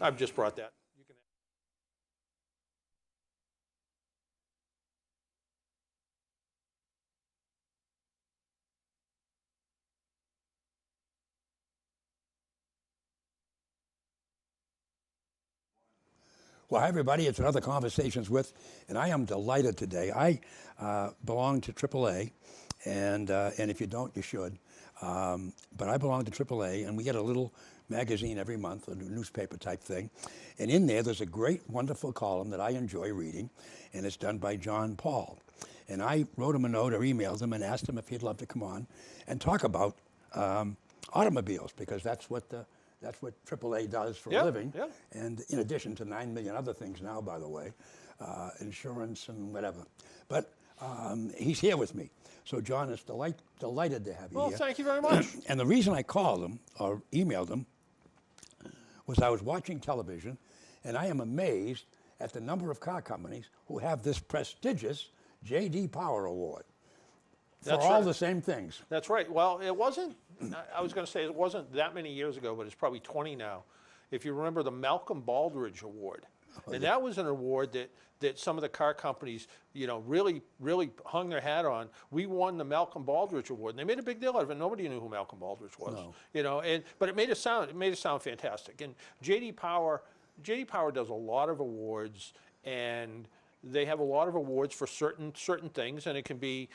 I've just brought that. You can. Well, hi, everybody. It's another Conversations With, and I am delighted today. I belong to AAA, and if you don't, you should. But I belong to AAA, and we get a little magazine every month, a newspaper type thing. And in there, there's a great, wonderful column that I enjoy reading, and it's done by John Paul. And I wrote him a note or emailed him and asked him if he'd love to come on and talk about automobiles, because that's what AAA does for a living. Yeah. And in addition to 9 million other things now, by the way, insurance and whatever. But he's here with me. So, John, it's delighted to have you Well, here. thank you very much. And the reason I called him or emailed him was I was watching television, and I am amazed at the number of car companies who have this prestigious J.D. Power Award for That's all right. the same things. That's right. Well, it wasn't, I was going to say it wasn't that many years ago, but it's probably 20 now. If you remember the Malcolm Baldrige Award. And that was an award that some of the car companies, really hung their hat on. We won the Malcolm Baldrige Award, and they made a big deal out of it. Nobody knew who Malcolm Baldrige was, but it made it sound fantastic. And J.D. Power does a lot of awards, and they have a lot of awards for certain things, and it can be,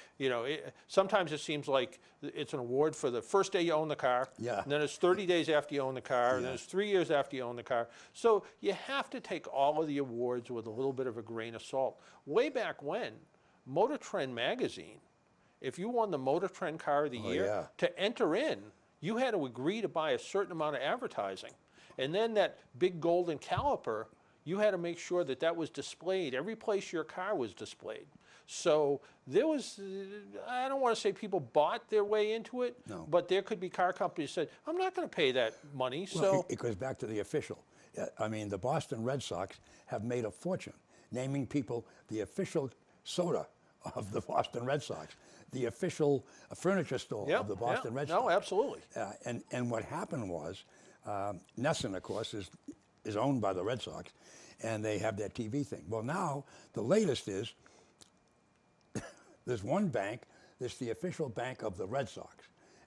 sometimes it seems like it's an award for the first day you own the car, Yeah. and then it's 30 days after you own the car, and then it's 3 years after you own the car. So you have to take all of the awards with a little bit of a grain of salt. Way back when, Motor Trend magazine, if you won the Motor Trend Car of the Year, to enter in, you had to agree to buy a certain amount of advertising. And then that big golden caliper, you had to make sure that was displayed every place your car was displayed. So there was, I don't want to say people bought their way into it, but there could be car companies that said, I'm not going to pay that money. Well, so it goes back to the official. I mean, the Boston Red Sox have made a fortune naming people the official soda of the Boston Red Sox, the official furniture store of the Boston Red Sox. No, absolutely. And what happened was, Nesson, of course, is owned by the Red Sox, and they have their TV thing. Well, now the latest is there's one bank that's the official bank of the Red Sox,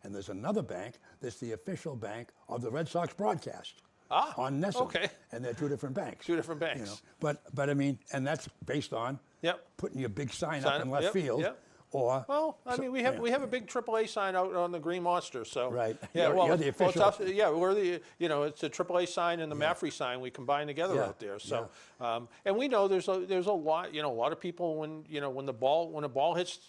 and there's another bank that's the official bank of the Red Sox broadcast on Nesson. Okay. And they're two different banks. Two different banks. But I mean, and that's based on putting your big sign up in left field. Or, well, I mean, we have a big AAA sign out on the Green Monster, so right. Yeah, you're the official. Well, we're the it's the AAA sign and the Maffrey sign we combine together out there. So, and we know there's a lot a lot of people when the ball hits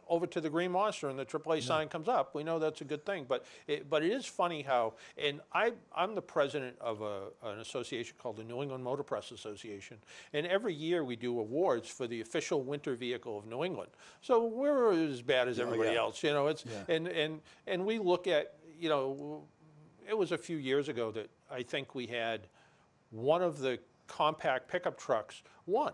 over to the Green Monster and the AAA sign comes up, we know that's a good thing. But it is funny how, and I'm the president of an association called the New England Motor Press Association, and every year we do awards for the official winter vehicle of New England. So we're as bad as everybody else, It's and we look at it was a few years ago that I think we had one of the compact pickup trucks won.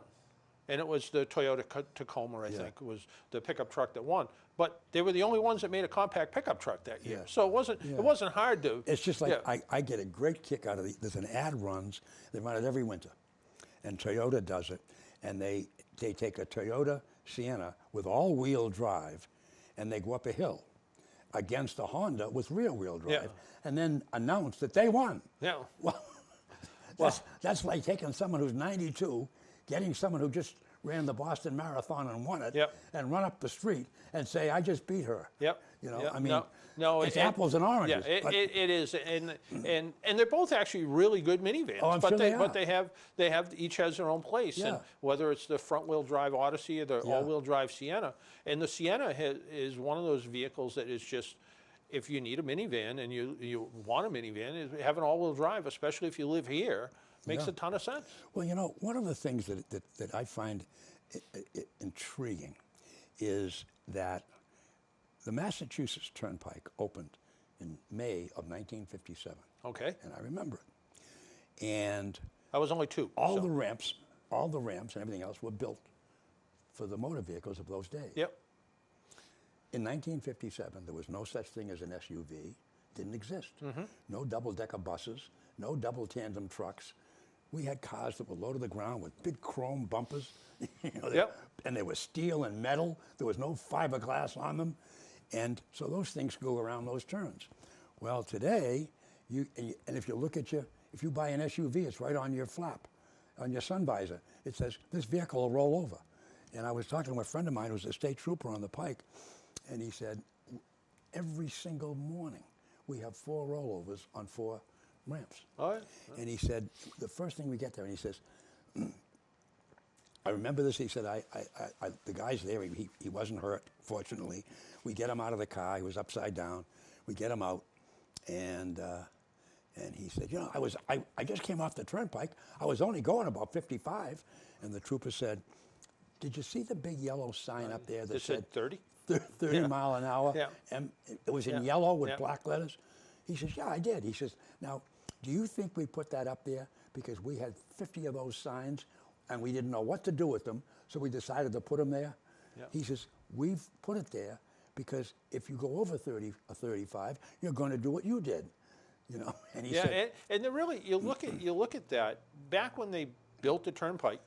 And it was the Toyota Tacoma, I think, was the pickup truck that won. But they were the only ones that made a compact pickup truck that year. So it wasn't hard to. It's just like I get a great kick out of there's an ad they run it every winter, and Toyota does it, and they take a Toyota Sienna with all-wheel drive, and they go up a hill against a Honda with rear-wheel drive, and then announce that they won. Yeah. Well, that's like taking someone who's 92. Getting someone who just ran the Boston Marathon and won it, and run up the street and say, "I just beat her." I mean, it's apples and oranges. Yeah, it is, and they're both actually really good minivans. Oh, I'm but sure they are. but they have each has their own place. And whether it's the front-wheel drive Odyssey or the all-wheel drive Sienna, and the Sienna is one of those vehicles that is just, if you need a minivan and you want a minivan, have an all-wheel drive, especially if you live here. Makes a ton of sense. Well, one of the things that I find intriguing is that the Massachusetts Turnpike opened in May of 1957. Okay. And I remember it. And I was only 2. All the ramps and everything else were built for the motor vehicles of those days. Yep. In 1957, there was no such thing as an SUV. Didn't exist. No double-decker buses, no double tandem trucks. We had cars that were low to the ground with big chrome bumpers, you know, Yep. and they were steel and metal. There was no fiberglass on them. And so those things go around those turns. Well, today, and if you look at if you buy an SUV, it's right on your flap, on your sun visor. It says, this vehicle will roll over. And I was talking to a friend of mine who's a state trooper on the Pike, and he said, every single morning, we have 4 rollovers on 4 ramps. Oh, yeah. And he said, the first thing we get there, and he says, I remember this, he said, the guy's there, he wasn't hurt, fortunately. We get him out of the car, he was upside down. We get him out, and he said, you know, I just came off the turnpike. I was only going about 55. And the trooper said, did you see the big yellow sign up there that It said 30? 30 mile an hour? Yeah. And it was in Yeah. yellow with Yeah. black letters. He says, yeah, I did. He says, now, do you think we put that up there because we had 50 of those signs and we didn't know what to do with them, so we decided to put them there? Yeah. He says, we've put it there because if you go over 30 or 35, you're going to do what you did, you know. And he Yeah, said, and then really, you look at that. Back when they built the turnpike,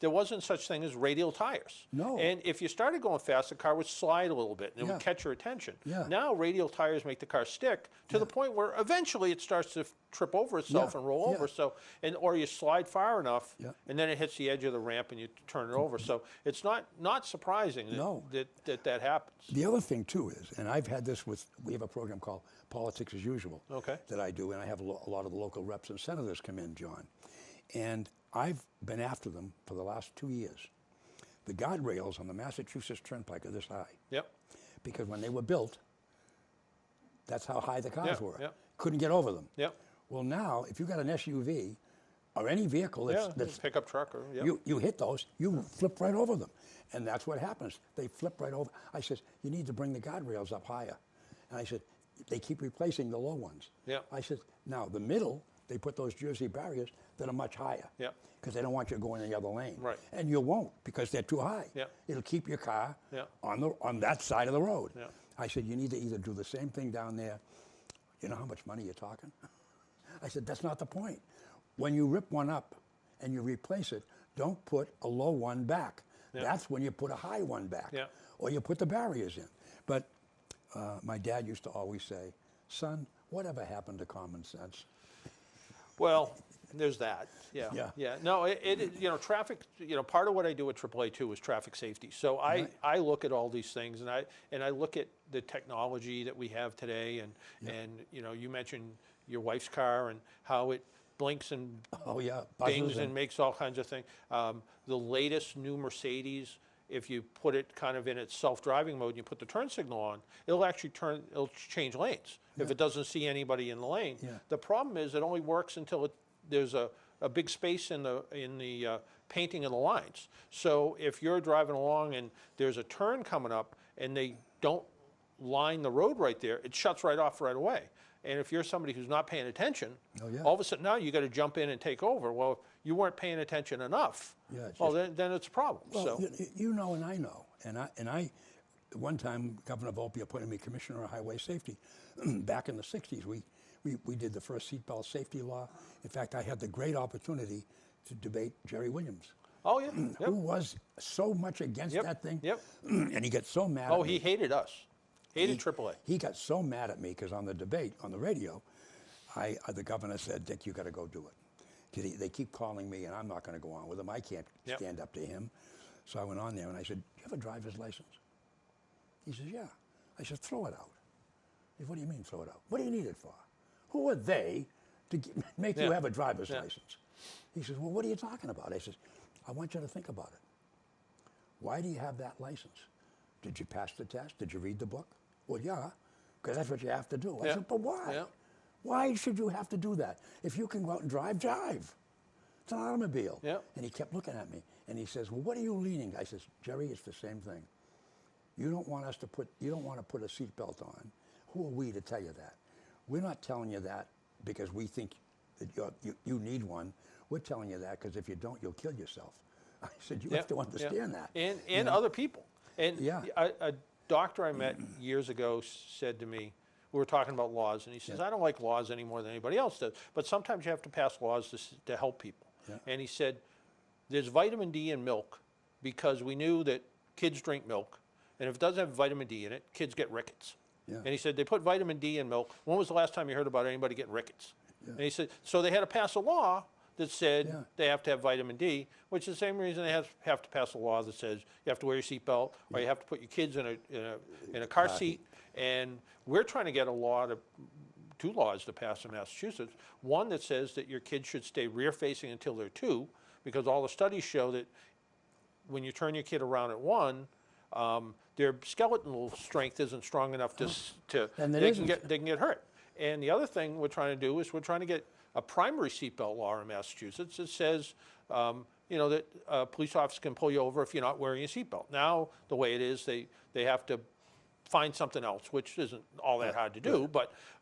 there wasn't such thing as radial tires. No. And if you started going fast, the car would slide a little bit, and it Yeah. would catch your attention. Yeah. Now, radial tires make the car stick to the point where eventually it starts to trip over itself Yeah. and roll Yeah. over. So, or you slide far enough, Yeah. and then it hits the edge of the ramp, and you turn it over. So it's not surprising that, No. that happens. the other thing too is, and I've had this we have a program called Politics as Usual Okay. that I do, and I have a lot of the local reps and senators come in, John. And I've been after them for the last 2 years. The guardrails on the Massachusetts Turnpike are this high Yep. because when they were built, that's how high the cars Yeah, were. yeah. Couldn't get over them. Yep. Well, now, if you've got an SUV or any vehicle Yeah. that's Pickup truck or yep. you hit those, you flip right over them. And that's what happens. They flip right over. I said, you need to bring the guardrails up higher. And I said, they keep replacing the low ones. Yeah. I said, now the middle, they put those Jersey barriers that are much higher. Yeah. Because they don't want you to go in the other lane. Right. And you won't because they're too high. Yeah. It'll keep your car Yeah. on that side of the road. Yeah. I said, you need to either do the same thing down there. You know how much money you're talking? I said, that's not the point. When you rip one up and you replace it, don't put a low one back. Yeah. That's when you put a high one back. Yeah. Or you put the barriers in. But my dad used to always say, son, whatever happened to common sense? Well, there's that. Yeah. Yeah. Yeah. No, traffic, part of what I do at AAA too is traffic safety. So I look at all these things and I look at the technology that we have today and you mentioned your wife's car and how it blinks and Oh, yeah. bings buzzers and makes all kinds of things. The latest new Mercedes, if you put it kind of in its self-driving mode and you put the turn signal on, it'll change lanes if it doesn't see anybody in the lane. Yeah. The problem is it only works until there's a big space in the painting of the lines. So if you're driving along and there's a turn coming up and they don't line the road right there, it shuts right off right away. And if you're somebody who's not paying attention, Oh, yeah. all of a sudden now you got to jump in and take over. Well, you weren't paying attention enough. Yeah, it's Well, then it's a problem. Well, So you know and I know. And I one time, Governor Volpe appointed me Commissioner of Highway Safety. Back in the 60s, we did the first seatbelt safety law. In fact, I had the great opportunity to debate Jerry Williams, oh yeah, yep. who was so much against Yep, that thing. yep. And he got so mad Oh, at me. he hated us. Hated AAA. He got so mad at me because on the debate, on the radio, the governor said, Dick, you got to go do it. They keep calling me, and I'm not going to go on with them. I can't Yep. stand up to him. So I went on there, and I said, do you have a driver's license? He says, yeah. I said, throw it out. He said, what do you mean, throw it out? What do you need it for? Who are they to make you Yeah. have a driver's Yeah. license? He says, well, what are you talking about? I says, I want you to think about it. Why do you have that license? Did you pass the test? Did you read the book? Well, yeah, because that's what you have to do. I Yeah. said, but why? Yeah. Why should you have to do that? If you can go out and drive, drive. It's an automobile. Yeah. And he kept looking at me, and he says, well, what are you leaning? I says, Jerry, it's the same thing. You don't want to put a seatbelt on. Who are we to tell you that? We're not telling you that because we think that you need one. We're telling you that because if you don't, you'll kill yourself. I said, you have to understand that. And other people. And Yeah. a doctor I met years ago said to me, we were talking about laws, and he says, I don't like laws any more than anybody else does, but sometimes you have to pass laws to help people. Yeah. And he said, there's vitamin D in milk because we knew that kids drink milk, and if it doesn't have vitamin D in it, kids get rickets. Yeah. And he said, they put vitamin D in milk. When was the last time you heard about anybody getting rickets? Yeah. And he said, so they had to pass a law that said Yeah. they have to have vitamin D, which is the same reason they have to pass a law that says you have to wear your seatbelt, or you have to put your kids in a car seat. And we're trying to get two laws to pass in Massachusetts. One that says that your kids should stay rear-facing until they're 2, because all the studies show that when you turn your kid around at 1, their skeletal strength isn't strong enough to And they can get hurt. And the other thing we're trying to do is we're trying to get a primary seatbelt law in Massachusetts that says, that a police officer can pull you over if you're not wearing a seatbelt. Now, the way it is, they have to find something else, which isn't all that hard to do.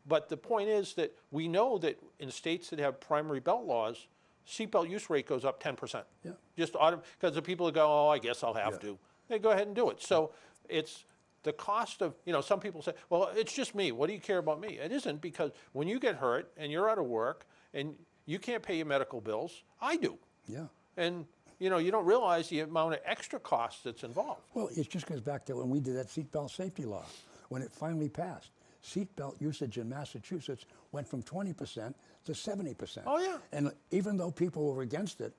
But the point is that we know that in states that have primary belt laws, seatbelt use rate goes up 10%. Yeah. Just because the people that go, oh, I guess I'll have to. They go ahead and do it. So it's the cost of, some people say, well, it's just me. What do you care about me? It isn't, because when you get hurt and you're out of work and you can't pay your medical bills, I do. Yeah. And, you don't realize the amount of extra cost that's involved. Well, it just goes back to when we did that seatbelt safety law, when it finally passed. Seatbelt usage in Massachusetts went from 20% to 70%. Oh, yeah. And even though people were against it,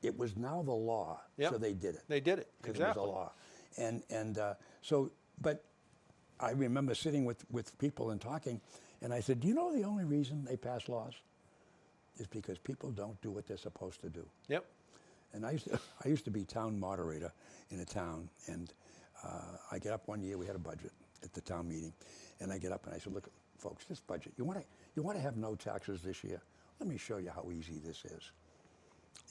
it was now the law, Yep. so they did it. They did it, Because exactly. it was a law. But I remember sitting with people and talking, and I said, do you know the only reason they pass laws is because people don't do what they're supposed to do? Yep. And I used to be town moderator in a town, and I get up one year, we had a budget at the town meeting, and I get up and I said, look, folks, this budget, you want to have no taxes this year? Let me show you how easy this is.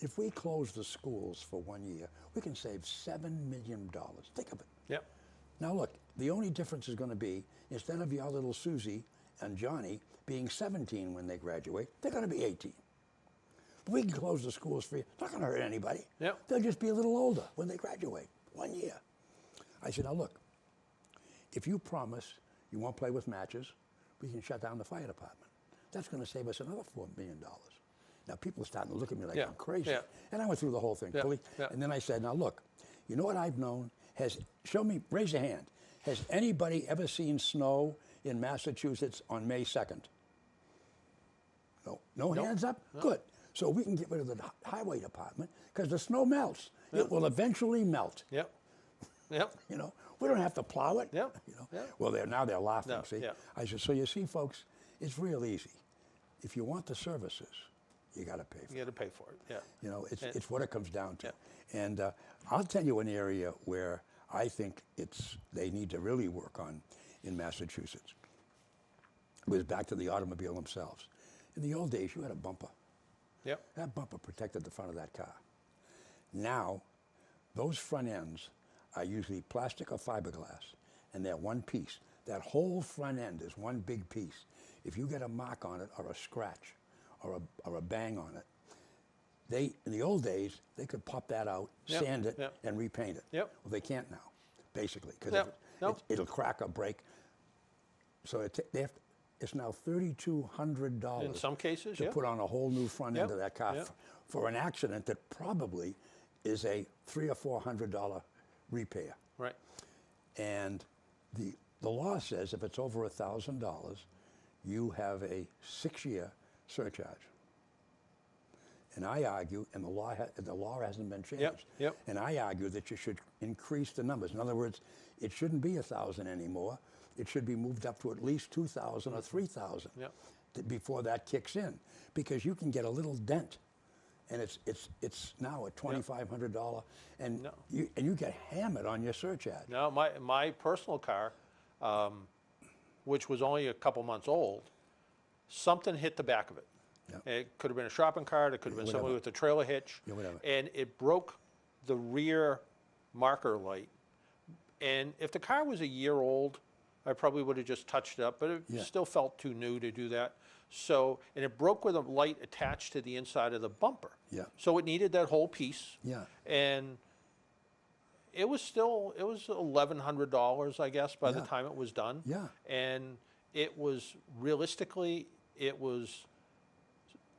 If we close the schools for 1 year, we can save $7 million. Think of it. Yep. Now look, the only difference is going to be, instead of your little Susie and Johnny being 17 when they graduate, they're going to be 18. We can close the schools for you. It's not going to hurt anybody. Yep. They'll just be a little older when they graduate. 1 year. I said, now look, if you promise you won't play with matches, we can shut down the fire department. That's going to save us another $4 million. Now people are starting to look at me like I'm crazy. Yeah. And I went through the whole thing. Yeah. Yeah. And then I said, now look, you know what I've known? Show me, raise your hand. Has anybody ever seen snow in Massachusetts on May 2nd? No. No hands up? No. Good. So we can get rid of the highway department because the snow melts. It will eventually melt. Yep. Yep. We don't have to plow it. Yep. Yep. Well, now they're laughing, No. see? Yeah. I said, so you see, folks, it's real easy. If you want the services, you got to pay for it. You got to pay for it. Yeah. It's what it comes down to. Yeah. And I'll tell you an area where I think they need to really work on in Massachusetts. It was back to the automobile themselves. In the old days, you had a bumper. Yep. That bumper protected the front of that car. Now, those front ends are usually plastic or fiberglass, and they're one piece. That whole front end is one big piece. If you get a mark on it or a scratch or a bang on it, in the old days, they could pop that out, sand it, and repaint it. Yep. Well, they can't now, basically, because it'll crack or break. So it's now $3,200 in some cases, to put on a whole new front end of that car for an accident that probably is a $300 or $400 repair. Right. And the law says if it's over $1,000, you have a 6-year surcharge. And I argue, and the law hasn't been changed. Yep. And I argue that you should increase the numbers. In other words, it shouldn't be 1,000 anymore. It should be moved up to at least 2,000 or 3,000 before that kicks in, because you can get a little dent, and it's now a $2,500, and you get hammered on your surcharge. No, my personal car, which was only a couple months old, something hit the back of it. Yep. It could have been a shopping cart. It could have been somebody with a trailer hitch. Yeah, whatever. And it broke the rear marker light. And if the car was a year old, I probably would have just touched it up, but it still felt too new to do that. So, and it broke with a light attached to the inside of the bumper. Yeah. So it needed that whole piece. Yeah. And it was $1,100, I guess, by the time it was done. Yeah. And it was, realistically, it was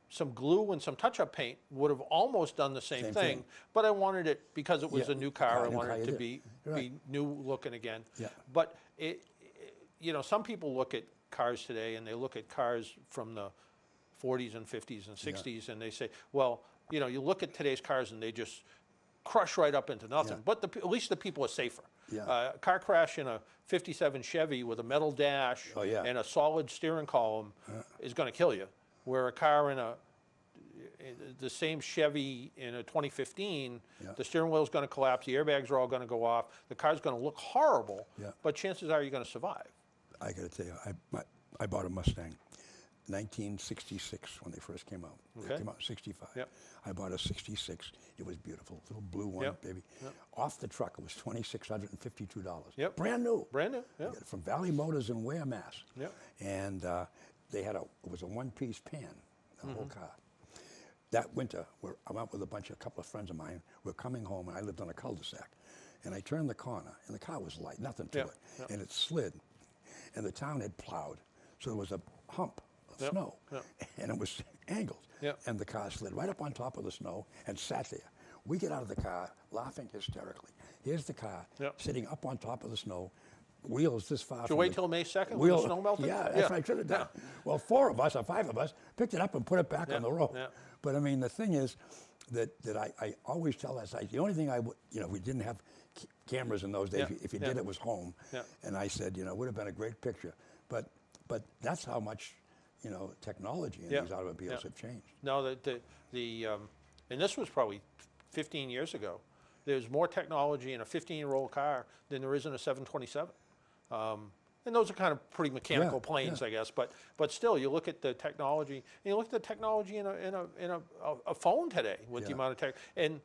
some glue and some touch-up paint would have almost done the same thing, but I wanted it, because it was a new car, I wanted it to be new looking again. Yeah. But you know, some people look at cars today and they look at cars from the 40s and 50s and 60s and they say, well, you know, you look at today's cars and they just crush right up into nothing. But at least the people are safer. A car crash in a 57 Chevy with a metal dash and a solid steering column is going to kill you, where a car in the same Chevy in a 2015, the steering wheel is going to collapse, the airbags are all going to go off, the car's going to look horrible, but chances are you're going to survive. I got to tell you, I bought a Mustang, 1966 when they first came out. They came out in 65. I bought a 66. It was beautiful, little blue one, baby. Off the truck, it was $2,652. Brand new. Brand new. I got it from Valley Motors in Ware, Mass. And they had it was a one-piece pan, the whole car. That winter, I went with a couple of friends of mine. We're coming home, and I lived on a cul-de-sac. And I turned the corner, and the car was light, nothing to it. And it slid. And the town had plowed, so there was a hump of snow, and it was angled. And the car slid right up on top of the snow and sat there. We get out of the car laughing hysterically. Here's the car sitting up on top of the snow, wheels this far. Did you wait till May 2nd when the snow melted? Yeah, that's what I should have done. Well, 4 of us or 5 of us picked it up and put it back on the road. But I mean, the thing is that I always tell us, the only thing we didn't have cameras in those days. If you did, it was home. And I said, it would have been a great picture. But that's how much, technology in these automobiles have changed. No, and this was probably 15 years ago. There's more technology in a 15-year-old car than there is in a 727. And those are kind of pretty mechanical planes, I guess. But still, you look at the technology, and you look at the technology in a phone today with the amount of tech, and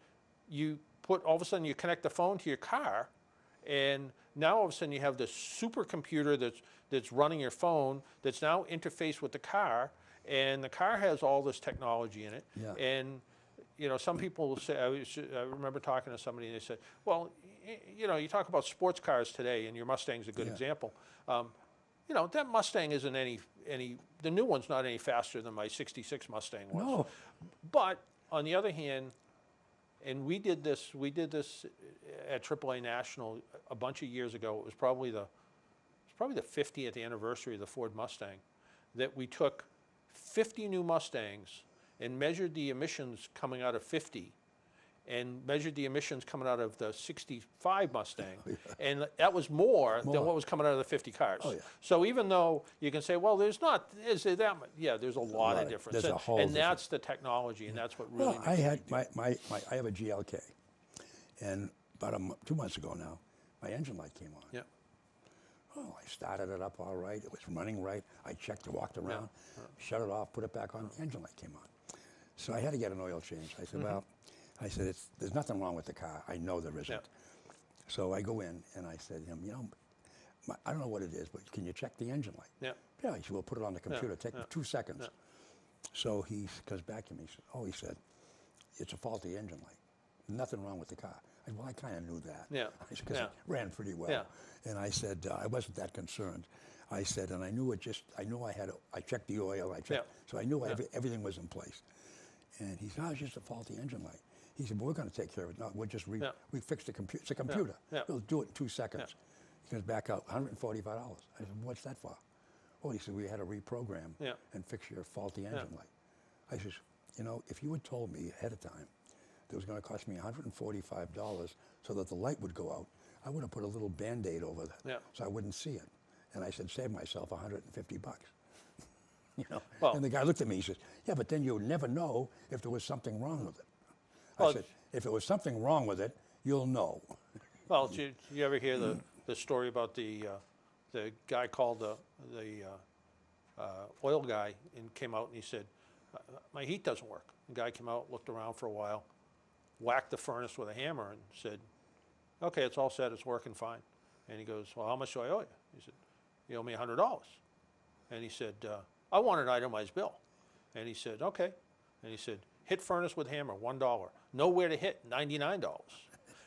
you all of a sudden you connect the phone to your car, and now all of a sudden you have this supercomputer that's running your phone that's now interfaced with the car, and the car has all this technology in it. And some people will say, I remember talking to somebody and they said, well, you talk about sports cars today, and your Mustang's a good example. That Mustang isn't the new one's not any faster than my 66 Mustang was. No. But on the other hand, and we did this at AAA National a bunch of years ago. It was probably the 50th anniversary of the Ford Mustang, that we took 50 new Mustangs and measured the emissions coming out of 50 and measured the emissions coming out of the 65 Mustang. And that was more than what was coming out of the 50 cars. So even though you can say, well, is there that much? Yeah, there's a lot of difference. There's a whole difference. That's the technology, and that's what really makes I had I have a GLK, and about 2 months ago now, my engine light came on. Oh, I started it up all right. It was running right. I checked it, walked around, shut it off, put it back on. The engine light came on. So I had to get an oil change. I said, well, there's nothing wrong with the car. I know there isn't. So I go in and I said, I don't know what it is, but can you check the engine light? Yeah, he said, we'll put it on the computer. Take 2 seconds. So he comes back to me. He said, it's a faulty engine light. Nothing wrong with the car. I said, well, I kind of knew that. Because it ran pretty well. And I said, I wasn't that concerned. I said, and I knew I checked the oil, so I knew everything was in place. And he said, it's just a faulty engine light. He said, well, we're going to take care of it. No, we'll just we fix the computer. It's a computer. We'll do it in 2 seconds. He comes back out, $145. I said, what's that for? Oh, he said, we had to reprogram and fix your faulty engine light. I said, if you had told me ahead of time that it was going to cost me $145 so that the light would go out, I would have put a little Band-Aid over that so I wouldn't see it. And I said, save myself $150. And the guy looked at me, he says, yeah, but then you'll never know if there was something wrong with it. I said, if there was something wrong with it, you'll know. Well, did you ever hear the story about the guy called the oil guy and came out and he said, my heat doesn't work. The guy came out, looked around for a while, whacked the furnace with a hammer and said, okay, it's all set, it's working fine. And he goes, well, how much do I owe you? He said, you owe me $100. And he said, I want an itemized bill. And he said, okay. And he said, hit furnace with hammer, $1. Nowhere to hit, $99.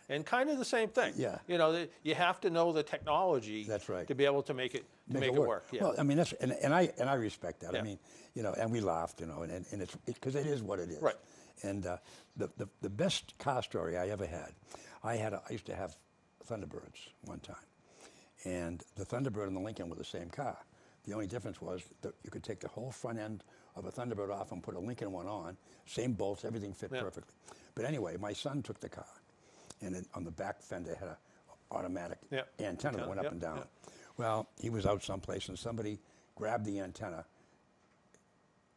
and kind of the same thing. Yeah. You know, you have to know the technology. That's right. To be able to make it work. Yeah. Well, I mean, and I respect that. Yeah. I mean, you know, and we laughed, you know, and it's because it is what it is. Right. And the best car story I ever had, I used to have Thunderbirds one time, and the Thunderbird and the Lincoln were the same car. The only difference was that you could take the whole front end of a Thunderbird off and put a Lincoln one on, same bolts, everything fit perfectly. But anyway, my son took the car, and on the back fender had a automatic antenna that went up and down. Well, he was out someplace, and somebody grabbed the antenna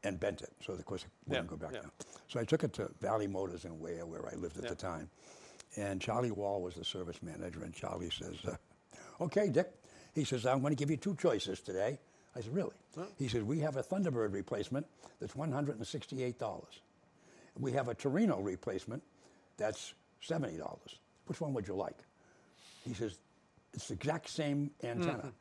and bent it, so of course it wouldn't go back down. So I took it to Valley Motors in Ware, where I lived at the time, and Charlie Wall was the service manager, and Charlie says, okay, Dick, he says, I'm going to give you two choices today. I said, really? Huh? He said, we have a Thunderbird replacement that's $168. We have a Torino replacement that's $70. Which one would you like? He says, it's the exact same antenna.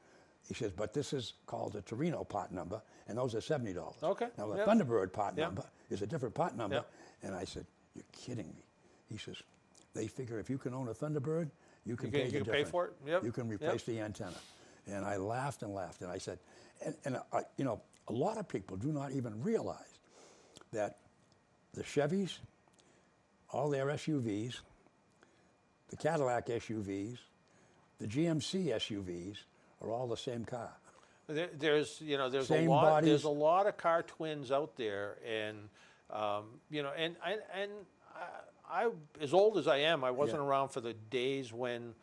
He says, but this is called a Torino part number, and those are $70. Okay. Now, the Thunderbird part number is a different part number. And I said, you're kidding me. He says, they figure if you can own a Thunderbird, you can pay the difference. Pay for it? Yep. You can replace the antenna. And I laughed and laughed, and I said, you know, a lot of people do not even realize that the Chevys, all their SUVs, the Cadillac SUVs, the GMC SUVs are all the same car. There's Same a lot. bodies. There's a lot of car twins out there, and you know, and I, as old as I am, I wasn't around for the days when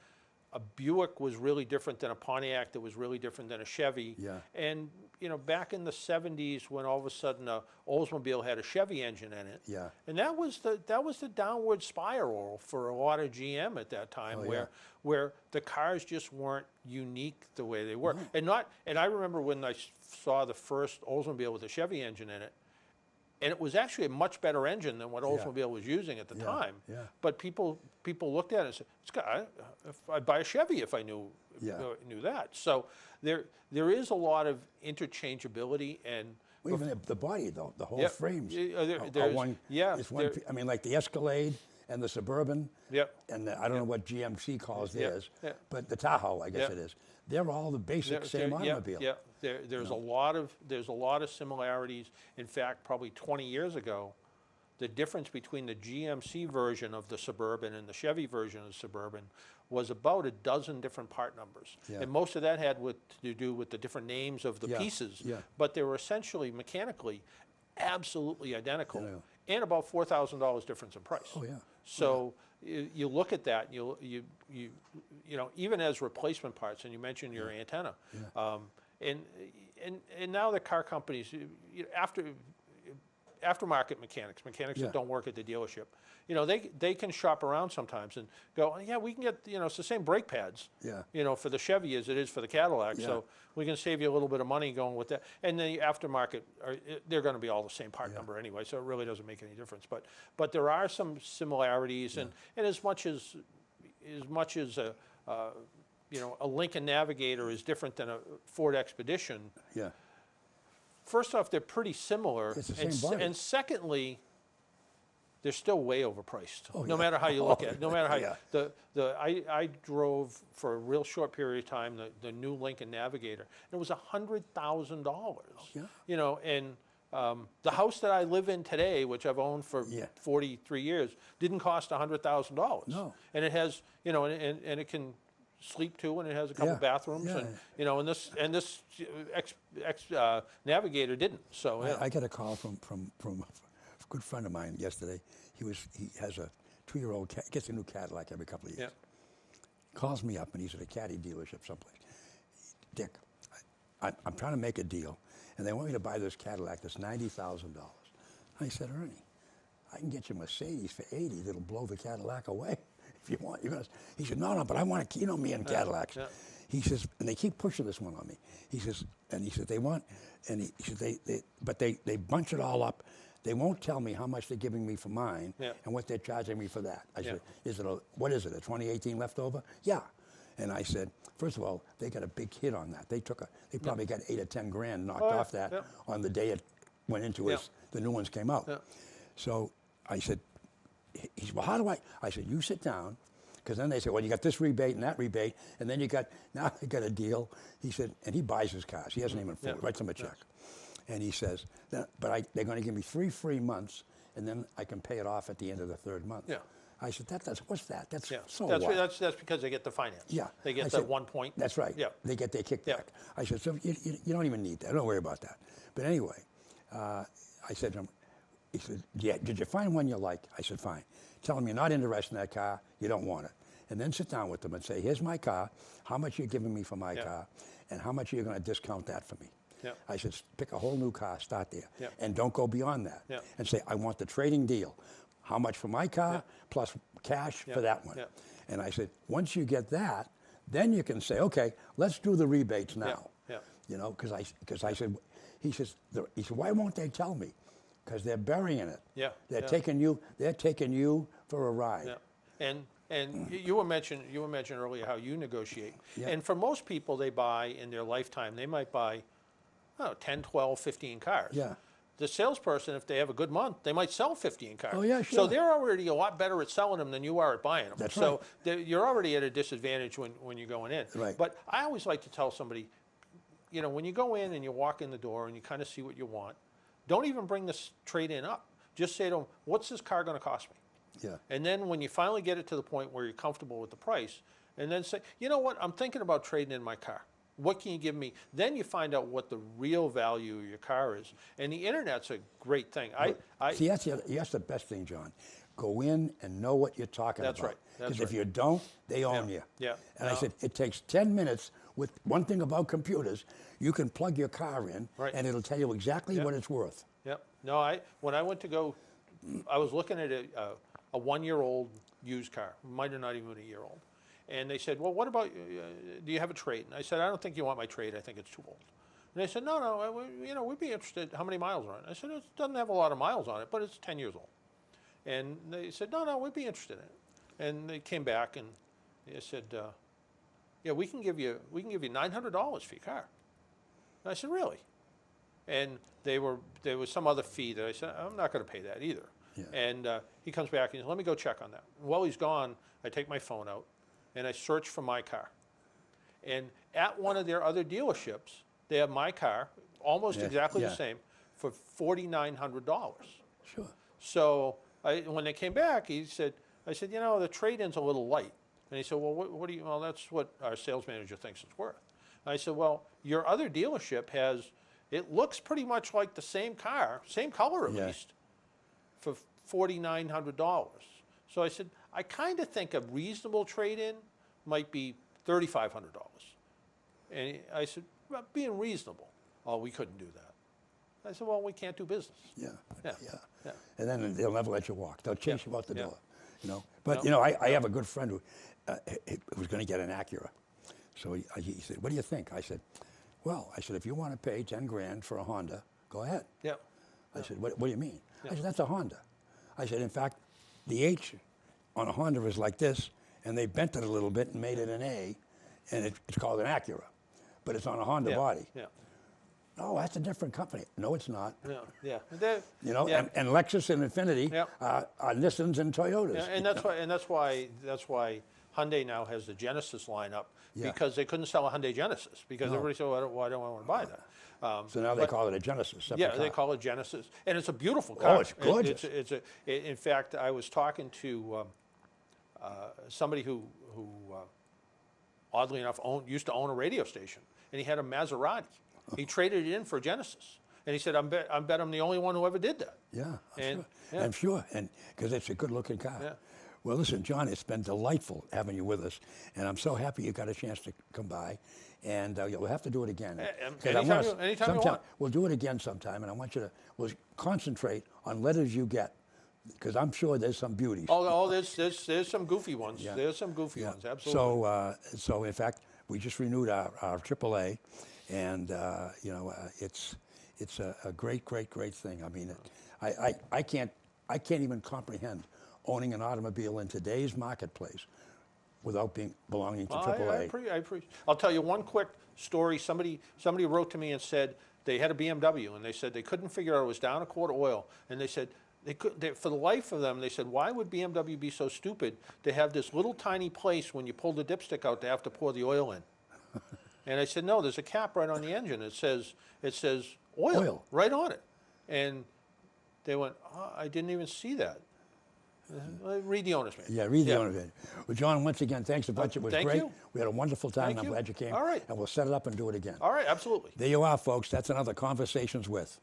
a Buick was really different than a Pontiac, that was really different than a Chevy. Yeah. And you know, back in the '70s, when all of a sudden a Oldsmobile had a Chevy engine in it. Yeah. And that was the downward spiral for a lot of GM at that time, where the cars just weren't unique the way they were. And I remember when I saw the first Oldsmobile with a Chevy engine in it, and it was actually a much better engine than what Oldsmobile was using at the time. Yeah. But people looked at it and said, I'd buy a Chevy if I knew that. So there is a lot of interchangeability, and well, even the body, though, the whole frames. I mean, like the Escalade and the Suburban. And I don't know what GMC calls theirs, but the Tahoe, I guess it is. They're all the basic same automobile. There's a lot of similarities. In fact, probably 20 years ago, the difference between the GMC version of the Suburban and the Chevy version of the Suburban was about a dozen different part numbers. And most of that had to do with the different names of the pieces, but they were essentially mechanically absolutely identical, and about $4,000 difference in price. So you look at that, you know, even as replacement parts, and you mentioned your antenna, and now the car companies, aftermarket mechanics that don't work at the dealership, you know, they can shop around sometimes and go, yeah, we can get, you know, it's the same brake pads, you know, for the Chevy as it is for the Cadillac, so we can save you a little bit of money going with that. And the aftermarket, they're going to be all the same part number anyway, so it really doesn't make any difference. But there are some similarities, and as much as a you know, a Lincoln Navigator is different than a Ford Expedition. First off, they're pretty similar, it's the same body. And secondly, they're still way overpriced. No matter how you look at it. No matter how I drove for a real short period of time the new Lincoln Navigator, and it was $100,000. You know, and the house that I live in today, which I've owned for 43 years, didn't cost $100,000. No. And it has, you know, and it can sleep too, and it has a couple bathrooms, and you know, and this Navigator didn't. So I got a call from a good friend of mine yesterday. He has a 2-year-old cat, gets a new Cadillac every couple of years. Calls me up, and he's at a caddy dealership someplace. Dick, I'm trying to make a deal, and they want me to buy this Cadillac that's $90,000. I said, Ernie, I can get you a Mercedes for $80 that'll blow the Cadillac away. If you want, he said, no, but I want to, you know me and Cadillacs. He says, and they keep pushing this one on me. He says, they want, and he said, they bunch it all up. They won't tell me how much they're giving me for mine and what they're charging me for that. I said, what is it, a 2018 leftover? Yeah. And I said, first of all, they got a big hit on that. They probably got 8 or 10 grand knocked off that on the day it went into the new ones came out. So I said, he said, well, how do I said, you sit down, Because then they say, well, you got this rebate and that rebate, and then now they got a deal. He said, and he buys his cars. He hasn't even full, writes them a check. And he says, but they're going to give me 3 free months, and then I can pay it off at the end of the 3rd month. Yeah. I said, what's that? That's so that's, what? that's because they get the finance. Yeah. They get the 1 point. That's right. Yeah. They get their kickback. Yeah. I said, so you don't even need that. Don't worry about that. But anyway, I said to him, he said, yeah, did you find one you like? I said, fine. Tell him you're not interested in that car, you don't want it. And then sit down with them and say, here's my car, how much are you giving me for my car, and how much are you going to discount that for me? Yeah. I said, pick a whole new car, start there, Yeah. and don't go beyond that. Yeah. And say, I want the trading deal. How much for my car, plus cash for that one. Yeah. And I said, once you get that, then you can say, okay, let's do the rebates now. Yeah. You know, because I said, he said, why won't they tell me? Because they're burying it. Yeah. They're taking you for a ride. Yeah. And you were mentioning earlier how you negotiate. Yeah. And for most people, they buy in their lifetime, they might buy, 10, 12, 15 cars. Yeah. The salesperson, if they have a good month, they might sell 15 cars. Oh, yeah, sure. So they're already a lot better at selling them than you are at buying them. That's so you're already at a disadvantage when you're going in. Right. But I always like to tell somebody, when you go in and you walk in the door and you kind of see what you want, don't even bring this trade-in up. Just say to them, what's this car going to cost me? Yeah. And then when you finally get it to the point where you're comfortable with the price, and then say, you know what, I'm thinking about trading in my car. What can you give me? Then you find out what the real value of your car is. And the internet's a great thing. See, that's the best thing, John. Go in and know what you're talking That's about. right. Because if you don't, they own you. Yeah. And I said, it takes 10 minutes. With one thing about computers, you can plug your car in, and it'll tell you exactly what it's worth. Yep. No, when I went to go, I was looking at a 1-year-old used car, might have not even been a year old. And they said, well, what about, do you have a trade? And I said, I don't think you want my trade. I think it's too old. And they said, no, we'd be interested. How many miles are on it? I said, it doesn't have a lot of miles on it, but it's 10 years old. And they said, no, we'd be interested in it. And they came back and they said, yeah, we can give you $900 for your car. And I said, really? And there was some other fee that I said, I'm not going to pay that either. Yeah. And he comes back and he says, let me go check on that. While he's gone, I take my phone out and I search for my car. And at one of their other dealerships, they have my car, almost exactly the same, for $4,900. Sure. So when they came back, I said, the trade-in's a little light. And he said, well, what do you, well, that's what our sales manager thinks it's worth. And I said, well, your other dealership it looks pretty much like the same car, same color at least, for $4,900. So I said, I kind of think a reasonable trade-in might be $3,500. And I said, well, being reasonable. Oh, we couldn't do that. I said, well, we can't do business. Yeah. Yeah. And then they'll never let you walk. They'll chase you out the door. But I have a good friend who was going to get an Acura. So he said, what do you think? I said, if you want to pay 10 grand for a Honda, go ahead. Yeah. I said, what do you mean? I said, that's a Honda. I said, in fact, the H on a Honda is like this, and they bent it a little bit and made it an A, and it's called an Acura, but it's on a Honda body. Yeah. Oh, that's a different company. No, it's not. Yeah. And Lexus and Infiniti are Nissans and Toyotas. Yeah, and that's why Hyundai now has the Genesis lineup, because they couldn't sell a Hyundai Genesis because everybody said, well, I don't want to buy that. So now they call it a Genesis. They call it Genesis, and it's a beautiful car. Oh, it's gorgeous. In fact, I was talking to somebody who oddly enough used to own a radio station, and he had a Maserati. He traded it in for a Genesis, and he said, I bet I'm the only one who ever did that. Yeah, and I'm sure, and because it's a good-looking car. Yeah. Well, listen, John, it's been delightful having you with us, and I'm so happy you got a chance to come by, and we'll have to do it again. Anytime you want. We'll do it again sometime, and I want you to concentrate on letters you get, because I'm sure there's some beauties. Oh, there's some goofy ones. Yeah. There's some goofy ones, absolutely. So in fact, we just renewed our AAA, and it's a great thing. I mean, I can't even comprehend owning an automobile in today's marketplace without belonging to AAA. I'll tell you one quick story. Somebody wrote to me and said they had a BMW, and they said they couldn't figure out, it was down a quart of oil, and they said, for the life of them, they said, why would BMW be so stupid to have this little tiny place when you pull the dipstick out, they have to pour the oil in? And I said, no, there's a cap right on the engine. It says oil right on it. And they went, oh, I didn't even see that. Read the owner's manual. Yeah, read the owner's manual. Well, John, once again, thanks a bunch. It was thank great. you. We had a wonderful time. Thank I'm you. glad you came. All right. And we'll set it up and do it again. All right, absolutely. There you are, folks. That's another Conversations With.